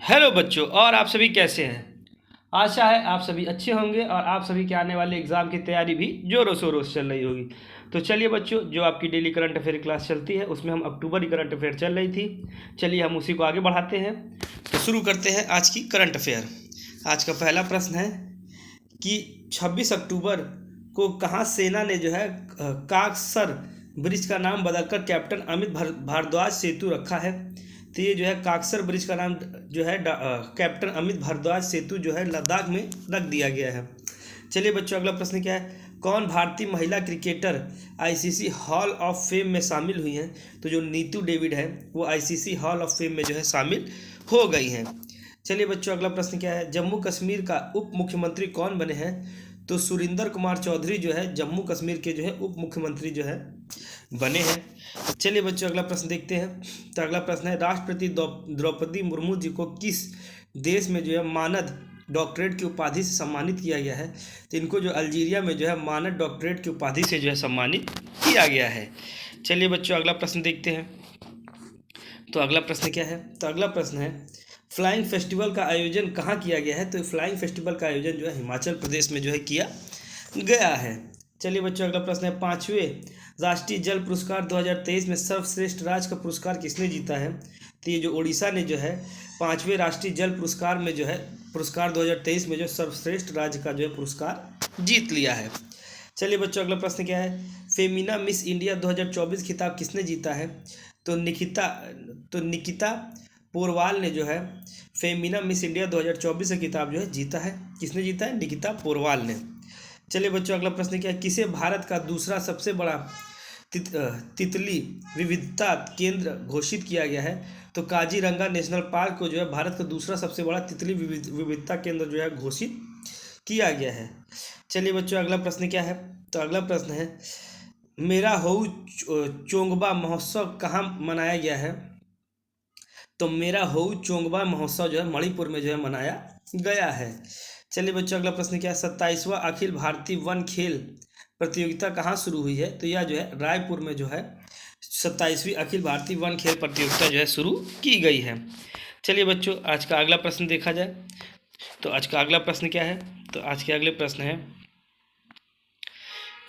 Hello बच्चों, और आप सभी कैसे हैं। आशा है आप सभी अच्छे होंगे और आप सभी के आने वाले एग्ज़ाम की तैयारी भी ज़ोरों शोरों से चल रही होगी। तो चलिए बच्चों, जो आपकी डेली करंट अफेयर क्लास चलती है उसमें हम अक्टूबर की करंट अफेयर चल रही थी। चलिए हम उसी को आगे बढ़ाते हैं। तो शुरू करते हैं आज की करंट अफेयर। आज का पहला प्रश्न है कि 26 अक्टूबर को कहाँ सेना ने जो है काकसर ब्रिज का नाम बदलकर कैप्टन अमित भारद्वाज सेतु रखा है। तो ये जो है काकसर ब्रिज का नाम जो है कैप्टन अमित भारद्वाज सेतु जो है लद्दाख में रख दिया गया है। चलिए बच्चों, अगला प्रश्न क्या है। कौन भारतीय महिला cricketer ICC hall of fame में शामिल हुई हैं। तो जो नीतू डेविड है वो आईसीसी हॉल ऑफ फेम में जो है शामिल हो गई हैं। चलिए बच्चों, अगला प्रश्न क्या है। जम्मू कश्मीर का उप मुख्यमंत्री कौन बने हैं। तो सुरिंदर कुमार चौधरी जो है जम्मू कश्मीर के जो है उप मुख्यमंत्री जो है बने हैं। चलिए बच्चों, अगला प्रश्न देखते हैं। तो अगला प्रश्न है, राष्ट्रपति द्रौपदी मुर्मू जी को किस देश में जो है मानद डॉक्टरेट की उपाधि से सम्मानित किया गया है। तो इनको जो अल्जीरिया में जो है मानद डॉक्टरेट की उपाधि से जो है सम्मानित किया गया है। चलिए बच्चों, अगला प्रश्न देखते हैं। तो अगला प्रश्न क्या है। तो अगला प्रश्न है, फ्लाइंग फेस्टिवल का आयोजन कहाँ किया गया है। तो फ्लाइंग फेस्टिवल का आयोजन जो है हिमाचल प्रदेश में जो है किया गया है। चलिए बच्चों, अगला प्रश्न है, पाँचवें राष्ट्रीय जल पुरस्कार 2023 में सर्वश्रेष्ठ राज्य का पुरस्कार किसने जीता है। तो ये जो उड़ीसा ने जो है पाँचवें राष्ट्रीय जल पुरस्कार में जो है पुरस्कार 2023 में जो सर्वश्रेष्ठ राज्य का जो है पुरस्कार जीत लिया है। चलिए बच्चों, अगला प्रश्न क्या है। फेमिना मिस इंडिया 2024 खिताब किसने जीता है। तो निकिता पोरवाल ने जो है फेमिना मिस इंडिया 2024 का खिताब जो है जीता है। किसने जीता है, निकिता पोरवाल ने। चलिए बच्चों, अगला प्रश्न क्या है। किसे भारत का दूसरा सबसे बड़ा तितली विविधता केंद्र घोषित किया गया है। तो काजीरंगा नेशनल पार्क को जो है भारत का दूसरा सबसे बड़ा तितली विविधता केंद्र जो है घोषित किया गया है। चलिए बच्चों, अगला प्रश्न क्या है। तो अगला प्रश्न है, मेरा होऊ चोंगबा महोत्सव कहाँ मनाया गया है। तो मेरा होऊ चोंगबा महोत्सव जो है मणिपुर में जो है मनाया गया है। चलिए बच्चों, अगला प्रश्न क्या है। 27वां अखिल भारतीय वन खेल प्रतियोगिता कहाँ शुरू हुई है। तो यह जो है रायपुर में जो है 27वीं अखिल भारतीय वन खेल प्रतियोगिता जो है शुरू की गई है। चलिए बच्चों, आज का अगला प्रश्न देखा जाए। तो आज का अगला प्रश्न क्या है। तो आज के अगले प्रश्न है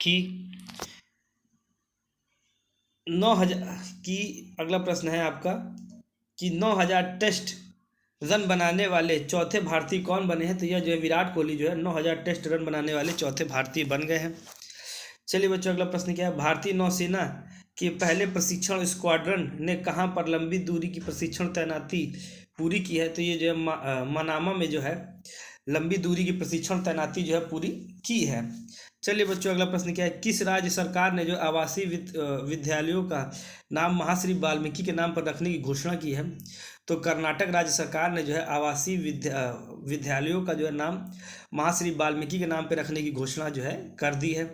कि 9,000 की अगला प्रश्न है आपका कि 9,000 टेस्ट रन बनाने वाले चौथे भारतीय कौन बने हैं। तो यह जो है विराट कोहली जो है 9,000 टेस्ट रन बनाने वाले चौथे भारतीय बन गए हैं। चलिए बच्चों, अगला प्रश्न क्या है। भारतीय नौसेना के पहले प्रशिक्षण स्क्वाड्रन ने कहाँ पर लंबी दूरी की प्रशिक्षण तैनाती पूरी की है। तो ये जो है मनामा में जो है लंबी दूरी की प्रशिक्षण तैनाती जो है पूरी की है। चलिए बच्चों, अगला प्रश्न क्या है। किस राज्य सरकार ने जो आवासीय विद्यालयों का नाम महर्षि वाल्मीकि के नाम पर रखने की घोषणा की है। तो कर्नाटक राज्य सरकार ने जो है आवासीय विद्यालयों का जो है नाम महर्षि वाल्मीकि के नाम पर रखने की घोषणा जो है कर दी है।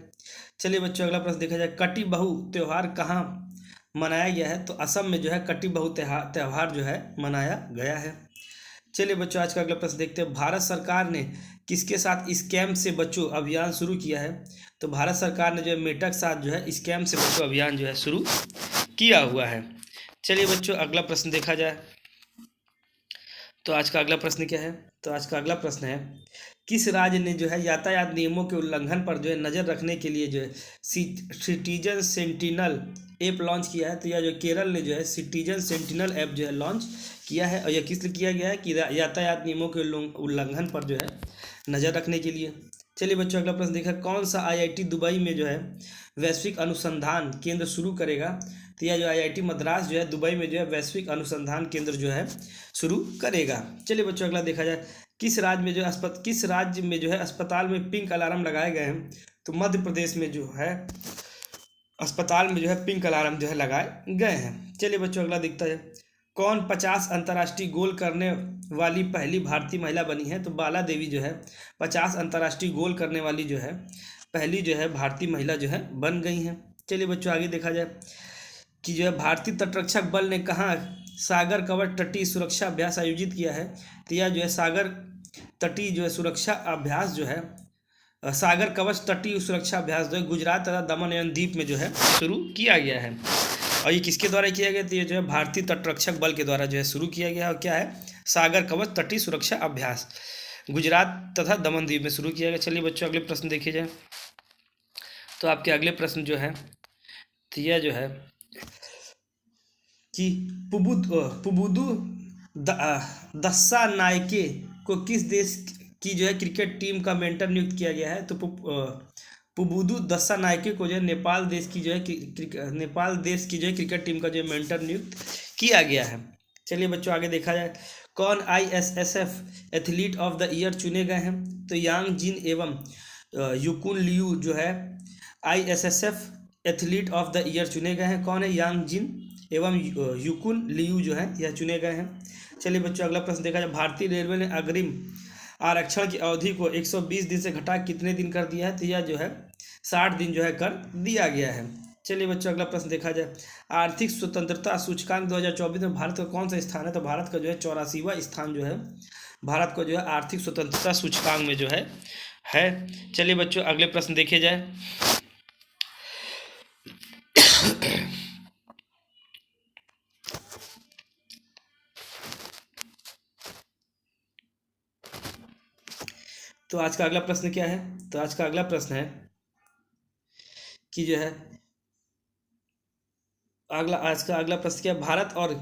चलिए बच्चों, अगला प्रश्न देखा जाए। कटी बहु त्यौहार कहाँ मनाया गया है। तो असम में जो है कटी बहु त्यौहार जो है मनाया गया है। चलिए बच्चों, आज का अगला प्रश्न देखते हैं। भारत सरकार ने किसके साथ स्कैम से बचो अभियान शुरू किया है। तो भारत सरकार ने जो है मेटा के साथ जो है स्कैम से बचो अभियान जो है शुरू किया हुआ है। चलिए बच्चों, अगला प्रश्न देखा जाए। तो आज का अगला प्रश्न क्या है। तो आज का अगला प्रश्न है, किस राज्य ने जो है यातायात नियमों के उल्लंघन पर जो है नज़र रखने के लिए जो है सिटीजन सेंटिनल ऐप लॉन्च किया है। तो यह जो केरल ने जो है सिटीजन सेंटिनल ऐप जो है लॉन्च किया है। और यह किस लिए किया गया है कि यातायात नियमों के उल्लंघन पर जो है नज़र रखने के लिए। चलिए बच्चों, अगला प्रश्न देखा। कौन सा आईआईटी दुबई में जो है वैश्विक अनुसंधान केंद्र शुरू करेगा। तो यह जो आईआईटी मद्रास जो है दुबई में जो है वैश्विक अनुसंधान केंद्र जो है शुरू करेगा। चलिए बच्चों, अगला देखा जाए। किस राज्य में जो है अस्पताल में पिंक अलार्म लगाए गए हैं। तो मध्य प्रदेश में जो है अस्पताल में जो है पिंक अलार्म जो है लगाए गए हैं। चलिए बच्चों, अगला दिखता है। कौन 50 अंतर्राष्ट्रीय गोल करने वाली पहली भारतीय महिला बनी है। तो बाला देवी जो है 50 अंतर्राष्ट्रीय गोल करने वाली जो है पहली जो है भारतीय महिला जो है बन गई हैं। चलिए बच्चों, आगे देखा जाए कि जो है भारतीय तटरक्षक बल ने कहाँ सागर कवच तटीय सुरक्षा अभ्यास आयोजित किया है। तो यह जो है सागर तटीय जो है सुरक्षा अभ्यास जो है सागर कवच तटीय सुरक्षा अभ्यास जो है गुजरात तथा दमन एवं दीप में जो है शुरू किया गया है। और ये किसके द्वारा किया गया? तो ये जो है भारतीय तटरक्षक बल के द्वारा जो है शुरू किया गया। और क्या है? सागर कवच तटीय सुरक्षा अभ्यास, गुजरात तथा दमन द्वीप में शुरू किया गया। चलिए बच्चों अगले प्रश्न देखे जाए। तो आपके अगले प्रश्न जो है तो यह जो है कि पुबुदु दस्सा नायके को किस देश की जो है क्रिकेट टीम का मेंटर नियुक्त किया गया है? तो पुबुदु दस्सा नायके को जो है नेपाल देश की जो है क्रिकेट टीम का जो है मेंटर नियुक्त किया गया है। चलिए बच्चों आगे देखा जाए। कौन ISSF athlete of the year चुने गए हैं? तो यांग जिन एवं युकुन लियू जो है ISSF athlete of the year चुने गए हैं। कौन है? यांग जिन एवं युकुन लियू जो है यह चुने गए हैं। चलिए बच्चों अगला प्रश्न देखा जाए। भारतीय रेलवे ने अग्रिम आरक्षण की अवधि को 120 दिन से घटा कितने दिन कर दिया है? तो यह जो है 60 दिन जो है कर दिया गया है। चलिए बच्चों अगला प्रश्न देखा जाए। आर्थिक स्वतंत्रता सूचकांक 2024 में भारत का कौन सा स्थान है? तो भारत का जो है 84वां स्थान जो है भारत को जो है आर्थिक स्वतंत्रता सूचकांक में जो है। चलिए बच्चों अगले प्रश्न देखे जाए। तो आज का अगला प्रश्न क्या है? तो आज का अगला प्रश्न है कि जो है आज का अगला प्रश्न क्या है? भारत और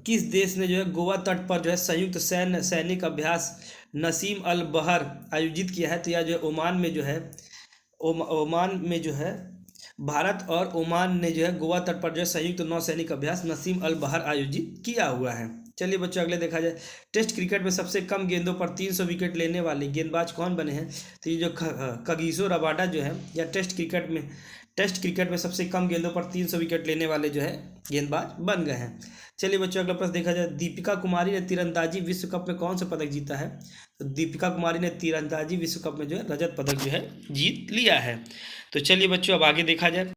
किस देश ने जो है गोवा तट पर जो है संयुक्त सैनिक अभ्यास नसीम अल बहर आयोजित किया है? तो यह जो है ओमान में जो है ओमान में जो है भारत और ओमान ने जो है गोवा तट पर जो है संयुक्त नौसैनिक अभ्यास नसीम अल बहर आयोजित किया हुआ है। चलिए बच्चों अगले देखा जाए। टेस्ट क्रिकेट में सबसे कम गेंदों पर 300 विकेट लेने वाले गेंदबाज कौन बने हैं? तो ये जो कगिसो रबाडा जो है या टेस्ट क्रिकेट में सबसे कम गेंदों पर 300 विकेट लेने वाले जो है गेंदबाज बन गए हैं। चलिए बच्चों अगला प्रश्न देखा जाए। दीपिका कुमारी ने तीरंदाजी विश्व कप में कौन सा पदक जीता है? तो दीपिका कुमारी ने तीरंदाजी विश्व कप में जो है रजत पदक जो है जीत लिया है। तो चलिए बच्चों अब आगे देखा जाए।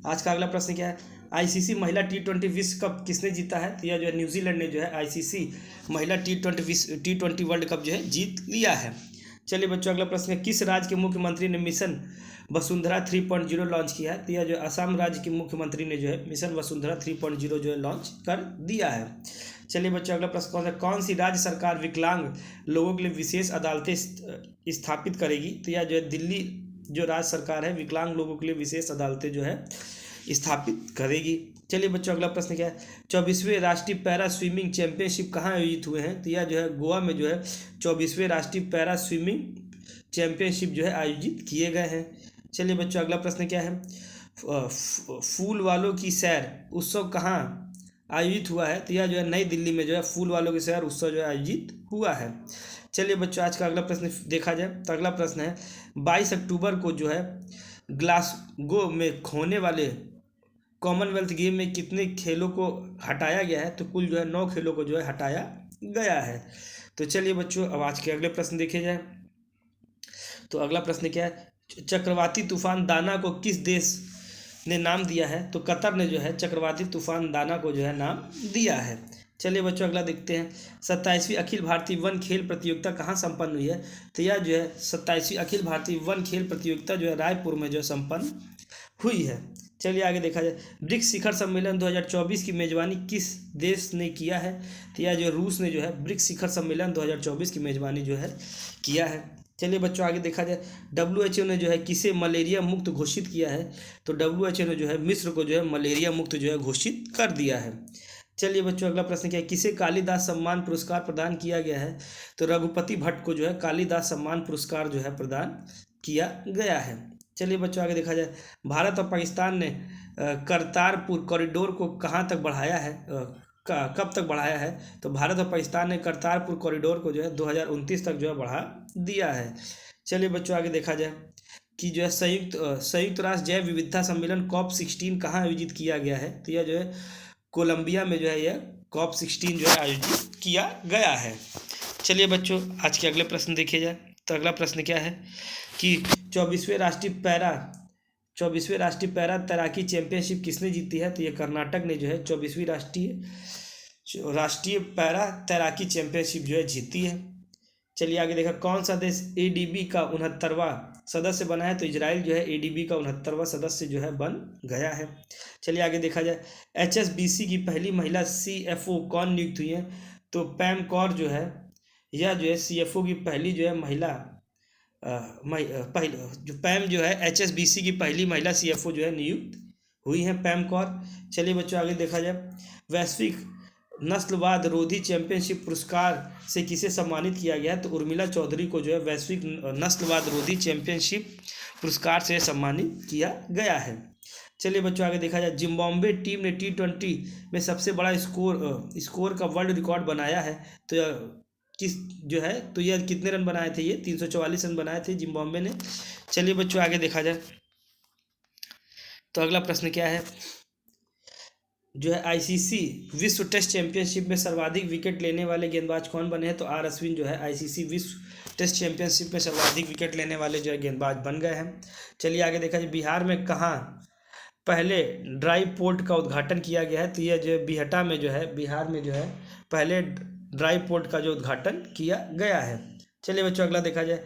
आज का अगला प्रश्न क्या है? ICC महिला T20 विश्व कप किसने जीता है? तो यह जो है न्यूजीलैंड ने जो है ICC महिला T20 वर्ल्ड कप जो है जीत लिया है। चलिए बच्चों अगला प्रश्न है। किस राज्य के मुख्यमंत्री ने मिशन वसुंधरा 3.0 लॉन्च किया है? तो यह जो असम राज्य के मुख्यमंत्री ने जो है मिशन वसुंधरा 3.0 जो है लॉन्च कर दिया है। चलिए बच्चों अगला प्रश्न कौन सी राज्य सरकार विकलांग लोगों के लिए विशेष अदालतें स्थापित करेगी? तो यह जो है दिल्ली जो राज्य सरकार है विकलांग लोगों के लिए विशेष अदालतें जो है स्थापित करेगी। चलिए बच्चों अगला प्रश्न क्या है? 24वें राष्ट्रीय पैरा स्विमिंग चैंपियनशिप कहाँ आयोजित हुए हैं? तो यह जो है गोवा में जो है 24वें राष्ट्रीय पैरा स्विमिंग चैंपियनशिप जो है आयोजित किए गए हैं। चलिए बच्चों अगला प्रश्न क्या है? फूल वालों की सैर उत्सव कहाँ आयोजित हुआ है? तो यह जो है नई दिल्ली में जो है फूल वालों की सैर उत्सव जो है आयोजित हुआ है। चलिए बच्चों आज का अगला प्रश्न देखा जाए। तो अगला प्रश्न है 22 अक्टूबर को जो है ग्लासगो में होने वाले कॉमनवेल्थ गेम में कितने खेलों को हटाया गया है? तो कुल जो है 9 खेलों को जो है हटाया गया है। तो चलिए बच्चों अब आज के अगले प्रश्न देखे जाए। तो अगला प्रश्न क्या है? चक्रवाती तूफान दाना को किस देश ने नाम दिया है? तो कतर ने जो है चक्रवाती तूफान दाना को जो है नाम दिया है। चलिए बच्चों अगला देखते हैं। 27वीं अखिल भारतीय वन खेल प्रतियोगिता कहाँ संपन्न हुई है? तो यह जो है 27वीं अखिल भारतीय वन खेल प्रतियोगिता जो है रायपुर में जो है संपन्न हुई है। चलिए आगे देखा जाए। ब्रिक्स शिखर सम्मेलन 2024 की मेजबानी किस देश ने किया है? तो यह जो रूस ने जो है ब्रिक्स शिखर सम्मेलन 2024 की मेजबानी जो है किया है। चलिए बच्चों आगे देखा जाए। WHO ने जो है किसे मलेरिया मुक्त घोषित किया है? तो WHO ने जो है मिस्र को जो है मलेरिया मुक्त जो है घोषित कर दिया है। चलिए बच्चों अगला प्रश्न क्या है? किसे कालिदास सम्मान पुरस्कार प्रदान किया गया है? तो रघुपति भट्ट को जो है कालिदास सम्मान पुरस्कार जो है प्रदान किया गया है। चलिए बच्चों आगे देखा जाए। भारत और पाकिस्तान ने करतारपुर कॉरिडोर को कहाँ तक बढ़ाया है? कब तक बढ़ाया है? तो भारत और पाकिस्तान ने करतारपुर कॉरिडोर को जो है 2029 तक जो है बढ़ा दिया है। चलिए बच्चों आगे देखा जाए कि जो है संयुक्त राष्ट्र जैव विविधता सम्मेलन COP16 कहाँ आयोजित किया गया है? तो यह जो है कोलंबिया में जो है यह COP16 जो है आयोजित किया गया है। चलिए बच्चों आज के अगले प्रश्न देखे जाए। तो अगला प्रश्न क्या है कि 24वें राष्ट्रीय पैरा तैराकी चैंपियनशिप किसने जीती है? तो ये कर्नाटक ने जो है 24वीं राष्ट्रीय पैरा तैराकी चैंपियनशिप जो है जीती है। चलिए आगे देखा। कौन सा देश ADB का 69वां सदस्य बना है, तो इजराइल जो है एडीबी का 69वां सदस्य जो है बन गया है। चलिए आगे देखा जाए, HSBC की पहली महिला CFO कौन नियुक्त हुई है? तो पैम कौर जो है, यह जो है CFO की पहली जो है महिला पहले जो पैम जो है HSBC की पहली महिला CFO जो है नियुक्त हुई है, पैम कौर। चलिए बच्चों आगे देखा जाए, वैश्विक नस्लवाद रोधी चैंपियनशिप पुरस्कार से किसे सम्मानित किया गया है? तो उर्मिला चौधरी को जो है वैश्विक नस्लवाद रोधी चैंपियनशिप पुरस्कार से सम्मानित किया गया है। चलिए बच्चों आगे देखा जाए, जिम्बाब्वे टीम ने T20 में सबसे बड़ा स्कोर का वर्ल्ड रिकॉर्ड बनाया है, तो किस जो है, तो यह कितने रन बनाए थे? ये 344 रन बनाए थे जिम्बाब्वे ने। चलिए बच्चों आगे देखा जाए, तो अगला प्रश्न क्या है, जो है ICC विश्व टेस्ट चैंपियनशिप में सर्वाधिक विकेट लेने वाले गेंदबाज कौन बने हैं? तो R अश्विन जो है ICC विश्व टेस्ट चैंपियनशिप में सर्वाधिक विकेट लेने वाले जो है गेंदबाज बन गए हैं। चलिए आगे देखा जाए, बिहार में कहाँ पहले ड्राई पोर्ट का उद्घाटन किया गया है? तो यह जो बिहटा में जो है, बिहार में जो है पहले ड्राई पोर्ट का जो उद्घाटन किया गया है। चलिए बच्चों अगला देखा जाए,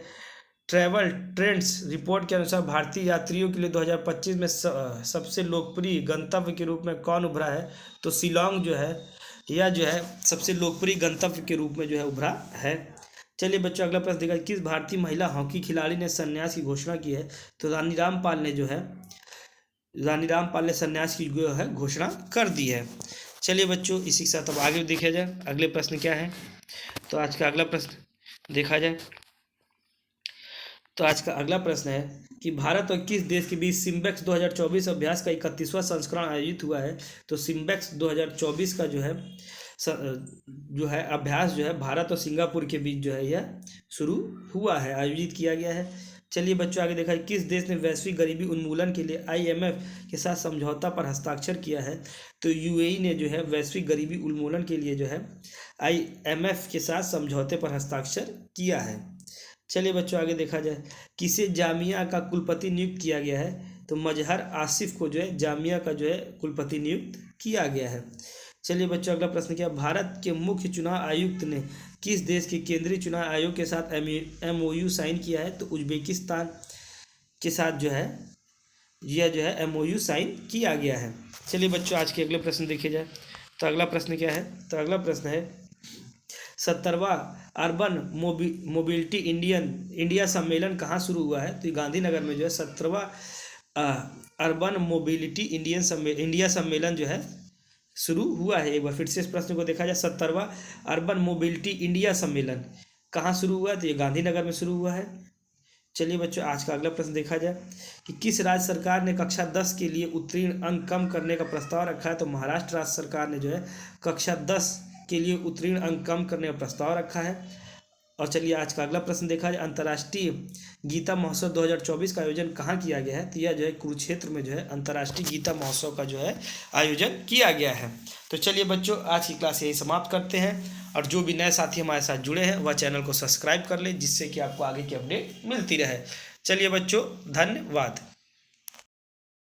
ट्रैवल ट्रेंड्स रिपोर्ट के अनुसार भारतीय यात्रियों के लिए 2025 में सबसे लोकप्रिय गंतव्य के रूप में कौन उभरा है? तो शिलोंग जो है, यह जो है सबसे लोकप्रिय गंतव्य के रूप में जो है उभरा है। चलिए बच्चों अगला प्रश्न देखा, किस भारतीय महिला हॉकी खिलाड़ी ने संन्यास की घोषणा की है? तो रानी रामपाल ने संन्यास की जो है घोषणा कर दी है। चलिए बच्चों इसी के साथ अब आगे देखा जाए, अगले प्रश्न क्या है? तो आज का अगला प्रश्न देखा जाए, तो आज का अगला प्रश्न है कि भारत और किस देश के बीच सिम्बेक्स 2024 अभ्यास का 31वां संस्करण आयोजित हुआ है? तो सिम्बेक्स 2024 का जो है अभ्यास जो है भारत और सिंगापुर के बीच जो है यह शुरू हुआ है, आयोजित किया गया है। चलिए बच्चों आगे देखा, किस देश ने वैश्विक गरीबी उन्मूलन के लिए IMF के साथ समझौता पर हस्ताक्षर किया है? तो UAE ने जो है वैश्विक गरीबी उन्मूलन के लिए जो है IMF के साथ समझौते पर हस्ताक्षर किया है। चलिए बच्चों आगे देखा जाए, किसे जामिया का कुलपति नियुक्त किया गया है? तो मजहर आसिफ को जो है जामिया का जो है कुलपति नियुक्त किया गया है। चलिए बच्चों अगला प्रश्न क्या, भारत के मुख्य चुनाव आयुक्त ने किस देश के केंद्रीय चुनाव आयोग के साथ MOU साइन किया है? तो उज्बेकिस्तान के साथ जो है यह जो है MOU साइन किया गया है। चलिए बच्चों आज के अगले प्रश्न देखे जाए, तो अगला प्रश्न क्या है? तो अगला प्रश्न है 70वां अर्बन मोबिलिटी इंडिया सम्मेलन कहाँ शुरू हुआ है? तो गांधीनगर में जो है 70वां अर्बन मोबिलिटी इंडिया सम्मेलन जो है शुरू हुआ है। एक बार फिर से इस प्रश्न को देखा जाए, 70वां अर्बन मोबिलिटी इंडिया सम्मेलन कहाँ शुरू हुआ है? तो ये गांधीनगर में शुरू हुआ है। चलिए बच्चों आज का अगला प्रश्न देखा जाए कि किस राज्य सरकार ने कक्षा 10 के लिए उत्तीर्ण अंक कम करने का प्रस्ताव रखा है? तो महाराष्ट्र राज्य सरकार ने जो है कक्षा 10 के लिए उत्तीर्ण अंक कम करने का प्रस्ताव रखा है। और चलिए आज का अगला प्रश्न देखा जाए, अंतर्राष्ट्रीय गीता महोत्सव 2024 का आयोजन कहाँ किया गया है? तो यह जो है कुरुक्षेत्र में जो है अंतर्राष्ट्रीय गीता महोत्सव का जो है आयोजन किया गया है। तो चलिए बच्चों आज की क्लास यही समाप्त करते हैं, और जो भी नए साथी हमारे साथ जुड़े हैं वह चैनल को सब्सक्राइब कर ले, जिससे कि आपको आगे की अपडेट मिलती रहे। चलिए बच्चों धन्यवाद।